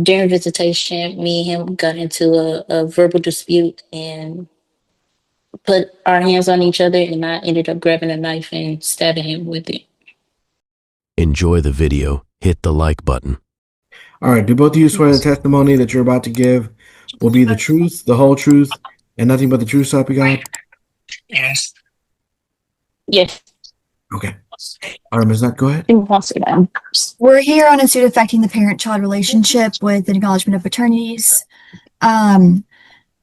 During visitation, me and him got into a verbal dispute and put our hands on each other, and I ended up grabbing a knife and stabbing him with it. Enjoy the video, hit the like button. All right. Do both of you swear the testimony that you're about to give will be the truth, the whole truth, and nothing but the truth, so help you God? Yes. Yes. Okay. All right, Ms. Nutt, go ahead. We're here on a suit affecting the parent-child relationship with an acknowledgement of paternities.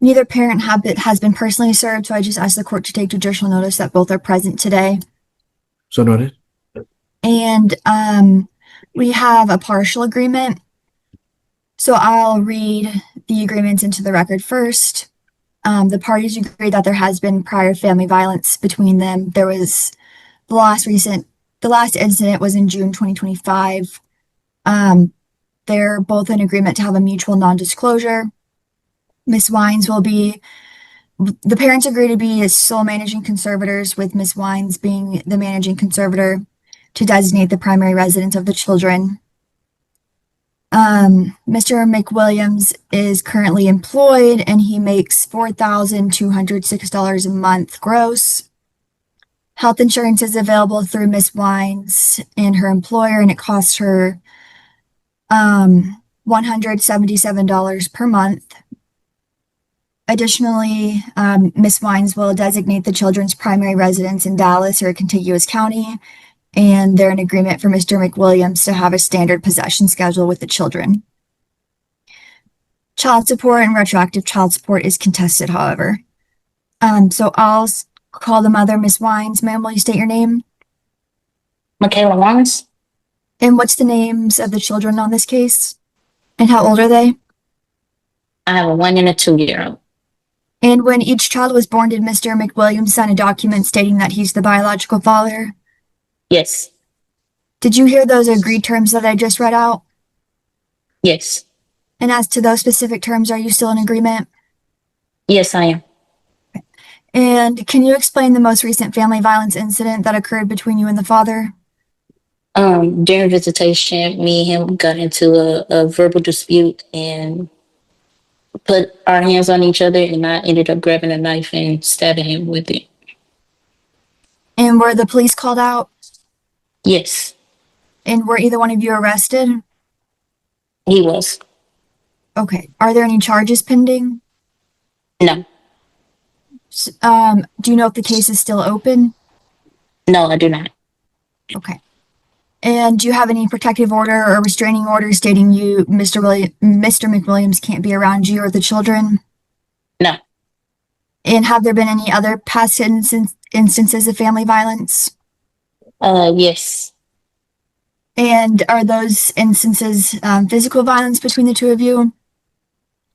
Neither parent has been personally served, so I just asked the court to take judicial notice that both are present today. So noted. And we have a partial agreement. So I'll read the agreements into the record first. The parties agree that there has been prior family violence between them. There was the last incident was in June 2025. They're both in agreement to have a mutual non-disclosure. Ms. Wines the parents agree to be as sole managing conservators, with Ms. Wines being the managing conservator to designate the primary residence of the children. Mr. McWilliams is currently employed and he makes $4,206 a month gross. Health insurance is available through Ms. Wines and her employer, and it costs her $177 per month. Additionally, Ms. Wines will designate the children's primary residence in Dallas or a contiguous county, and they're in agreement for Mr. McWilliams to have a standard possession schedule with the children. Child support and retroactive child support is contested, however. So I'll call the mother, Ms. Wines. Ma'am, will you state your name? Michaela Wines. And what's the names of the children on this case? And how old are they? I have a 1 and a 2-year-old. And when each child was born, did Mr. McWilliams sign a document stating that he's the biological father? Yes. Did you hear those agreed terms that I just read out? Yes. And as to those specific terms, are you still in agreement? Yes, I am. And can you explain the most recent family violence incident that occurred between you and the father? During visitation, me and him got into a verbal dispute and put our hands on each other, and I ended up grabbing a knife and stabbing him with it. And were the police called out? Yes. And were either one of you arrested? He was. Okay. Are there any charges pending? No. Do you know if the case is still open? No, I do not. Okay. And do you have any protective order or restraining order stating Mr. McWilliams can't be around you or the children? No. And have there been any other past instances of family violence? Yes. And are those instances physical violence between the two of you?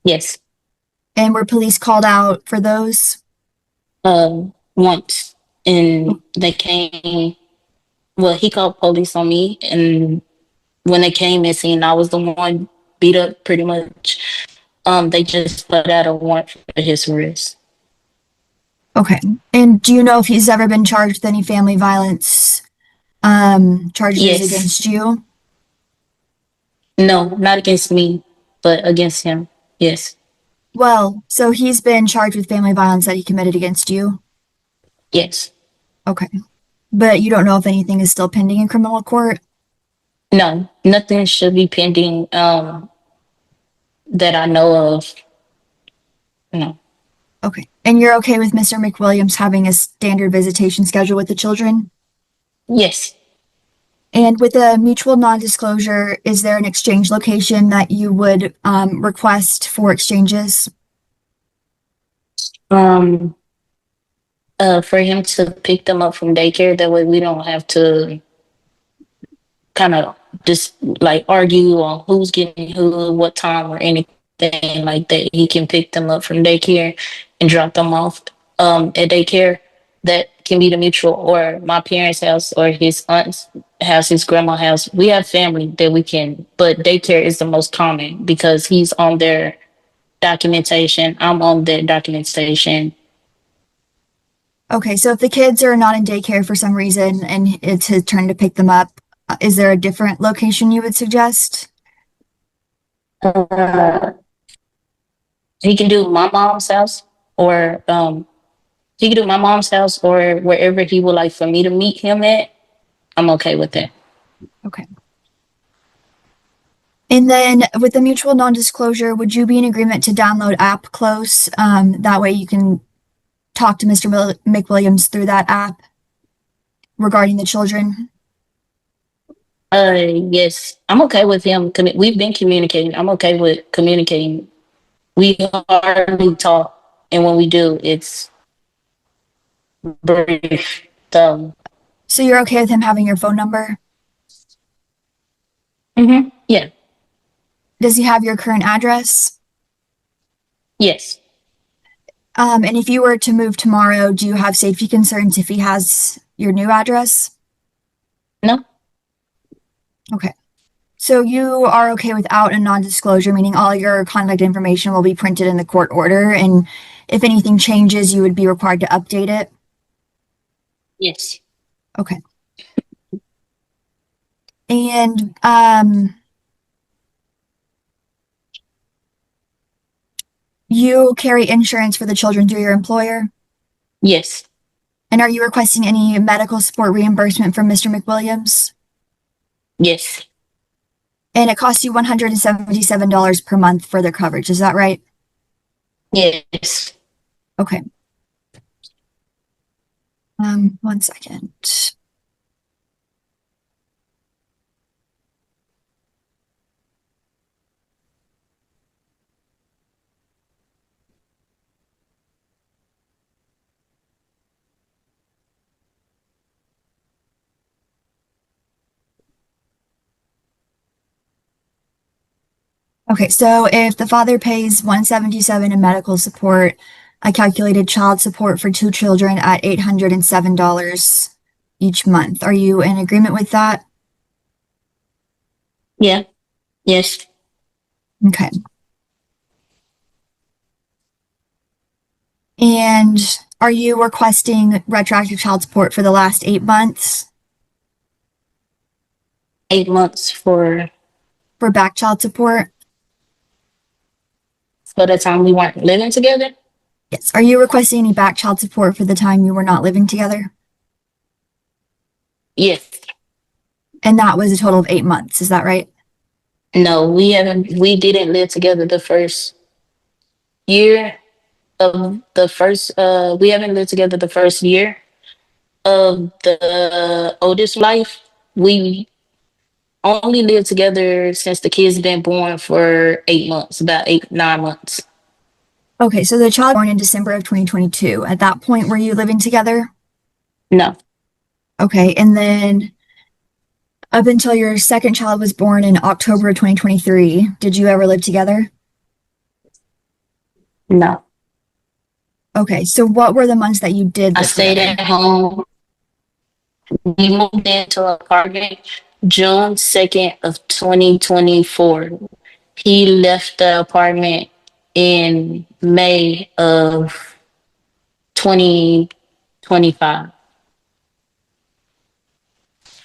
Yes. And were police called out for those? Once, and they came. Well, he called police on me, and when they came and seen I was the one beat up pretty much, they just put out a warrant for his arrest. Okay. And do you know if he's ever been charged with any family violence charges Yes. against you? No, not against me, but against him. Yes. Well, so he's been charged with family violence that he committed against you? Yes. Okay. But you don't know if anything is still pending in criminal court? No, nothing should be pending that I know of. No. Okay. And you're okay with Mr. McWilliams having a standard visitation schedule with the children? Yes. And with a mutual non-disclosure, is there an exchange location that you would request for exchanges? For him to pick them up from daycare, that way we don't have to kind of just like argue on who's getting who, what time, or anything like that. He can pick them up from daycare and drop them off at daycare. That can be the mutual, or my parents' house, or his aunt's house, his grandma's house. We have family that we can, but daycare is the most common because he's on their documentation. I'm on their documentation. Okay, so if the kids are not in daycare for some reason and it's his turn to pick them up, is there a different location you would suggest? Uh, he can do my mom's house, or he can do my mom's house, or wherever he would like for me to meet him at. I'm okay with that. Okay. And then with the mutual non-disclosure, would you be in agreement to download app Close? That way you can talk to Mr. McWilliams through that app regarding the children? Yes, I'm okay with him. We've been communicating. I'm okay with communicating. We hardly talk, and when we do, it's brief. So, So you're okay with him having your phone number? yeah, Does he have your current address? yes, And if you were to move tomorrow, do you have safety concerns if he has your new address? no, Okay. So you are okay without a non-disclosure, meaning all your contact information will be printed in the court order, and if anything changes, you would be required to update it? yes, Okay. And you carry insurance for the children through your employer? yes, And are you requesting any medical support reimbursement from Mr. McWilliams? yes, And it costs you $177 per month for the coverage, is that right? yes. Okay. 1 second. Okay, so if the father pays $177 in medical support, I calculated child support for 2 children at $807 each month. Are you in agreement with that? Yeah, yes, Okay. And are you requesting retroactive child support for the last 8 months 8 months for back child support? the time we weren't living together. Yes. Are you requesting any back child support for the time you were not living together? Yes. And that was a total of 8 months, is that right? No, we haven't. We didn't live together the first year of the first. We haven't lived together the first year of the oldest life. We only lived together since the kids been born for 8 months, about 8, 9 months. Okay, so the child born in December of 2022. At that point, were you living together? No, Okay, and then up until your second child was born in October of 2023, did you ever live together? no. Okay, so what were the months that you did I live stayed together? at home. We moved into an apartment June 2nd of 2024. He left the apartment in May of 2025.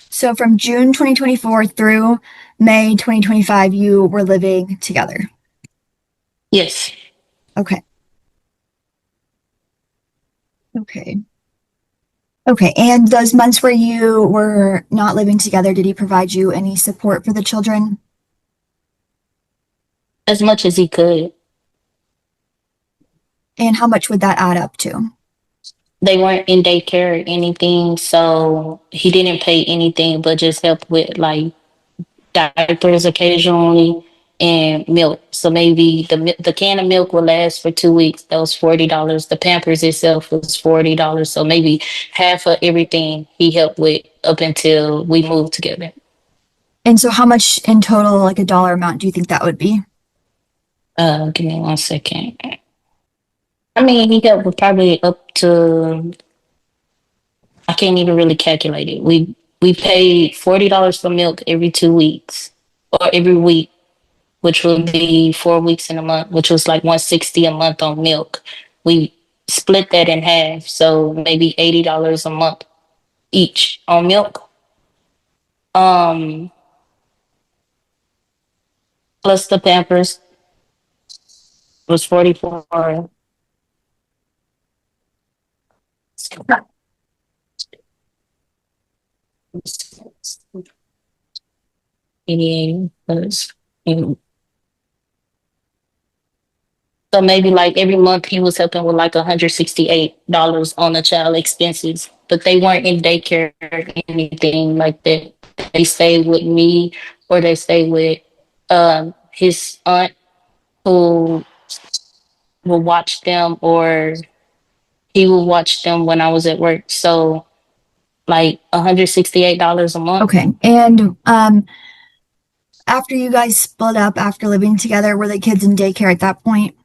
So from June 2024 through May 2025, you were living together. Yes. Okay. Okay. Okay, and those months where you were not living together, did he provide you any support for the children? As much as he could. And how much would that add up to? They weren't in daycare or anything, so he didn't pay anything but just help with like diapers occasionally and milk. So maybe the can of milk will last for 2 weeks. That was $40. The Pampers itself was $40. So maybe half of everything he helped with up until we moved together. And so how much in total, like a dollar amount, do you think that would be? Give me 1 second. I mean, he helped with probably up to, I can't even really calculate it. We paid $40 for milk every 2 weeks or every week, which would be 4 weeks in a month, which was like 160 a month on milk. We split that in half, so maybe $80 a month each on milk. Um, plus the Pampers was 44. 88 plus. So maybe like every month he was helping with like $168 on the child expenses, but they weren't in daycare or anything like that. They stayed with me or they stayed with his aunt who will watch them, or he will watch them when I was at work. So like $168 a month. Okay. And after you guys split up after living together, were the kids in daycare at that point?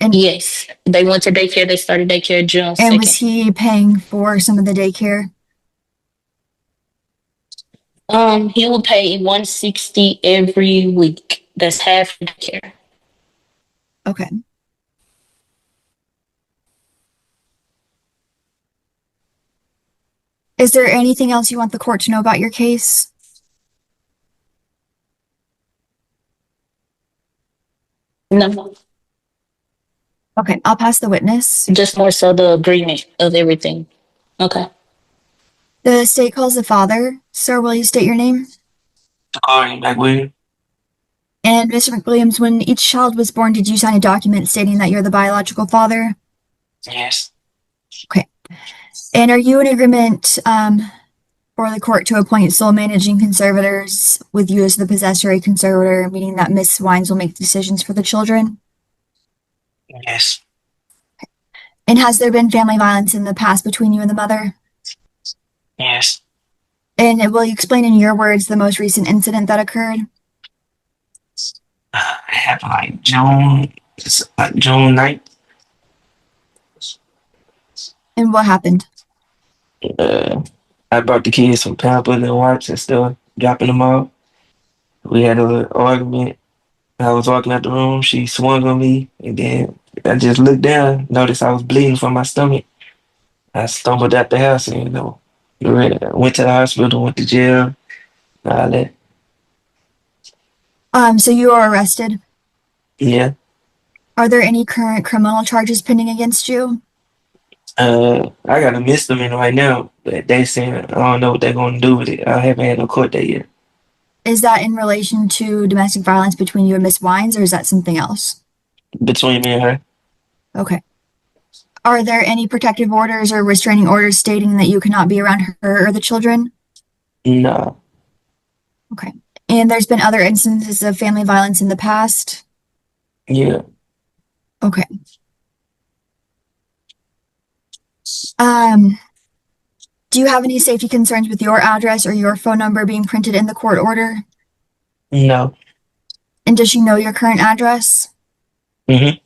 And Yes, they went to daycare. They started daycare June and was 2nd. he paying for some of the daycare? He will pay 160 every week. That's half daycare. Okay. Is there anything else you want the court to know about your case? No, Okay, I'll pass the witness. just more so the agreement of everything. Okay. The state calls the father. Sir, will you state your name? Corey McWilliams. And Mr. McWilliams, when each child was born, did you sign a document stating that you're the biological father? Yes. And are you in agreement for the court to appoint sole managing conservators with you as the possessory conservator, meaning that Miss Wines will make decisions for the children? Yes. And has there been family violence in the past between you and the mother? Yes. And will you explain in your words the most recent incident that occurred? It happened like June 9th. And what happened? I brought the kids some Pampers and wipes and stuff, dropping them off. We had a little argument. I was walking out the room. She swung on me, and then I just looked down, noticed I was bleeding from my stomach. I stumbled out the house and, went to the hospital, went to jail, all that. So you were arrested. Yeah. Are there any current criminal charges pending against you? I got a misdemeanor right now, but they saying I don't know what they're gonna do with it. I haven't had no court date yet. Is that in relation to domestic violence between you and Miss Wines, or is that something else? Between me and her. Okay. Are there any protective orders or restraining orders stating that you cannot be around her or the children? No. Okay. And there's been other instances of family violence in the past? Yeah. Okay. Do you have any safety concerns with your address or your phone number being printed in the court order? No. And does she know your current address? Mm-hmm.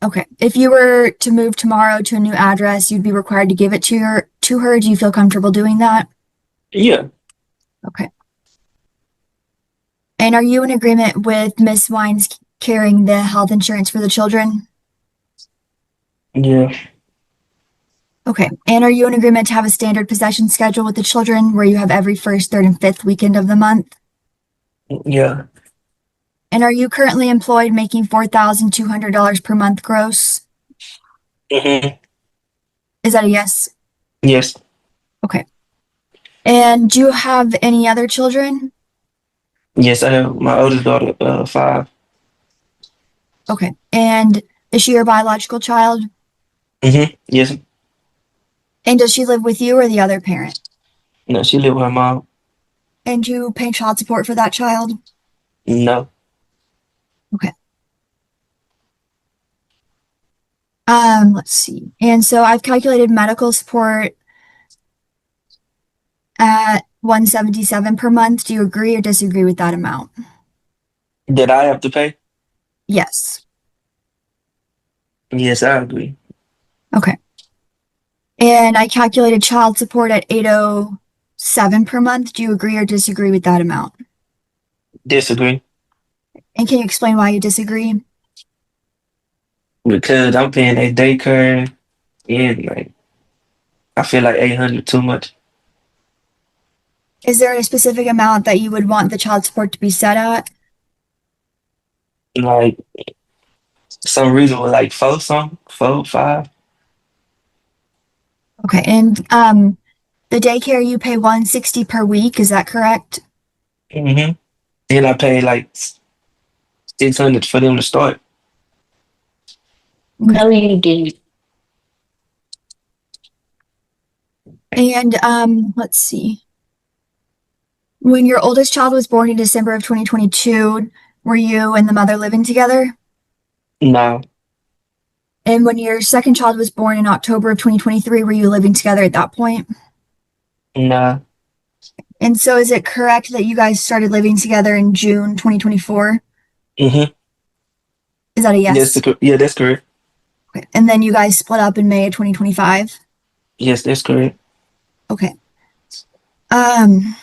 Okay. If you were to move tomorrow to a new address, you'd be required to give it to her. Do you feel comfortable doing that? Yeah. Okay. And are you in agreement with Miss Wines carrying the health insurance for the children? Yeah. Okay. And are you in agreement to have a standard possession schedule with the children where you have every first, third, and fifth weekend of the month? Yeah. And are you currently employed making $4,200 per month gross? Mm-hmm. Is that a yes? Yes. Okay. And do you have any other children? Yes, I have my oldest daughter, 5. Okay. And is she your biological child? Mm-hmm. Yes. And does she live with you or the other parent? No, she live with her mom. And do you pay child support for that child? No. Okay. Let's see. And so I've calculated medical support at $177 per month. Do you agree or disagree with that amount? Did I have to pay? Yes. Yes, I agree. Okay. And I calculated child support at $807 per month. Do you agree or disagree with that amount? Disagree. And can you explain why you disagree? Because I'm paying a daycare and like I feel like 800 too much. Is there a specific amount that you would want the child support to be set at? Like some reason with like four, five. Okay, and the daycare you pay 160 per week, is that correct? Mm-hmm. And I paid like 600 for them to start. No, you didn't. And let's see. When your oldest child was born in December of 2022, were you and the mother living together? No, And when your second child was born in October of 2023, were you living together at that point? nah. And so is it correct that you guys started living together in June 2024? Mm-hmm. Is that a yes? Yeah, that's correct. Okay. And then you guys split up in May of 2025? Yes, that's correct. Okay. Um,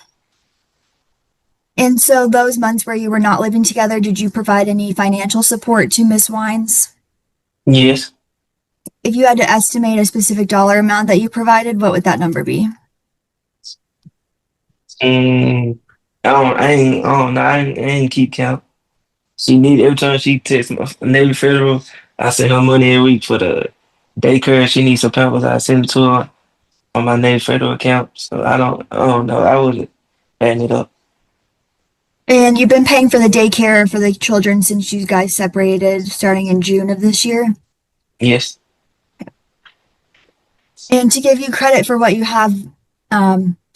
and so those months where you were not living together, did you provide any financial support to Miss Wines? Yes. If you had to estimate a specific dollar amount that you provided, what would that number be? Mm, I ain't keep count. She need every time she texts my Navy Federal, I send her money every week for the daycare. She needs some Pampers, I send it to her on my Navy Federal account. So I don't know. I was adding it up. And you've been paying for the daycare for the children since you guys separated starting in June of this year. Yes. And to give you credit for what you have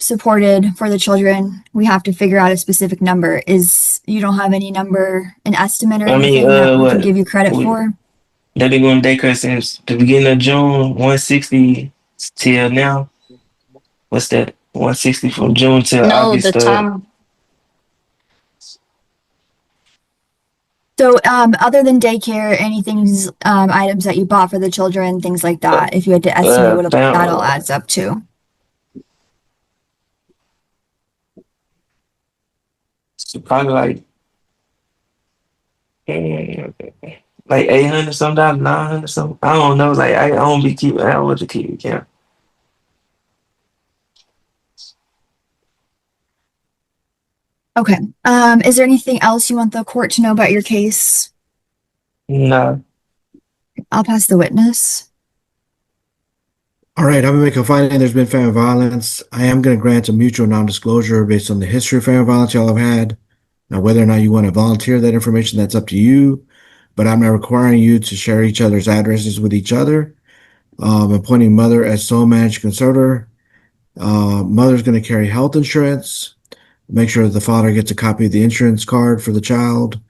supported for the children, we have to figure out a specific number. Is you don't have any number, an estimate or I mean, anything that we can what give you credit we for? they've been going daycare since the beginning of June, 160 till now. What's that? 160 from June till No, the August. time. So, other than daycare, anything, items that you bought for the children, things like that, if you had to estimate what that all adds up to. Probably like 800 some dollars, 900 something. I don't know. Like I don't be keeping. I don't want to keep account. Okay. Is there anything else you want the court to know about your case? No. I'll pass the witness. All right, I'm gonna make a finding there's been family violence. I am gonna grant a mutual non-disclosure based on the history of family violence y'all have had. Now, whether or not you want to volunteer that information, that's up to you. But I'm not requiring you to share each other's addresses with each other. Appointing mother as sole managed conservator. Mother's going to carry health insurance. Make sure that the father gets a copy of the insurance card for the child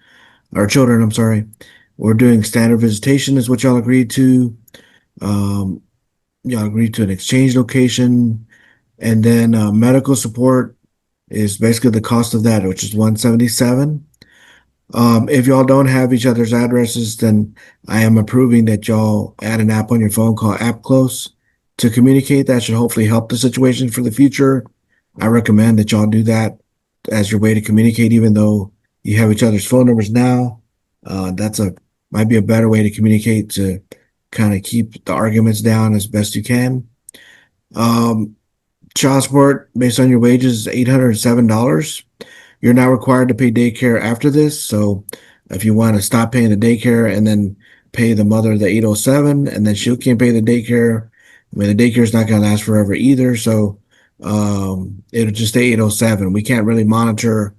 or children. I'm sorry. We're doing standard visitation, is what y'all agreed to. Y'all agreed to an exchange location, and then medical support is basically the cost of that, which is $177. If y'all don't have each other's addresses, then I am approving that y'all add an app on your phone called App Close to communicate. That should hopefully help the situation for the future. I recommend that y'all do that as your way to communicate, even though you have each other's phone numbers now. Might be a better way to communicate to kind of keep the arguments down as best you can. Child support based on your wages is $807. You're not required to pay daycare after this. So if you want to stop paying the daycare and then pay the mother the 807 and then she can't pay the daycare, I mean, the daycare is not going to last forever either. So it'll just stay 807. We can't really monitor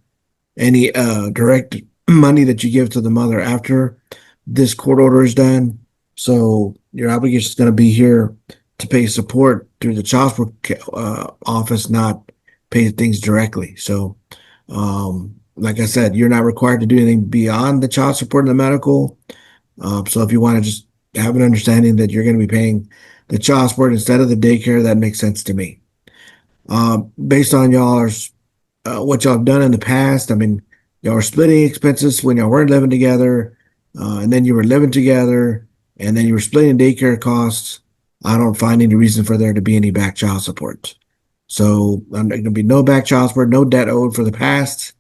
any direct money that you give to the mother after this court order is done. So your obligation is going to be here to pay support through the child support office, not pay things directly. So like I said, you're not required to do anything beyond the child support and the medical. So if you want to just have an understanding that you're going to be paying the child support instead of the daycare, that makes sense to me. Based on y'all's what y'all have done in the past, I mean, y'all were splitting expenses when y'all weren't living together, and then you were living together, and then you were splitting daycare costs. I don't find any reason for there to be any back child support. So there's going to be no back child support, no debt owed for the past.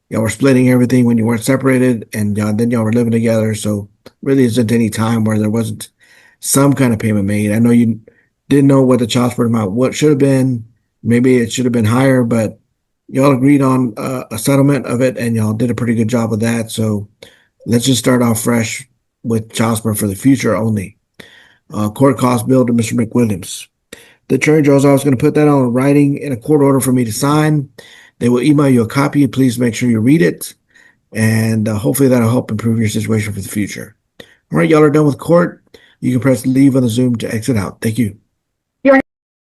Y'all were splitting everything when you weren't separated, and then y'all were living together. So really isn't any time where there wasn't some kind of payment made. I know you didn't know what the child support amount what should have been. Maybe it should have been higher, but y'all agreed on a settlement of it, and y'all did a pretty good job of that. So let's just start off fresh with child support for the future only. Court cost bill to Mr. McWilliams. The Attorney General's office is going to put that on writing in a court order for me to sign. They will email you a copy. Please make sure you read it, and hopefully that'll help improve your situation for the future. All right, y'all are done with court. You can press leave on the Zoom to exit out. Thank you.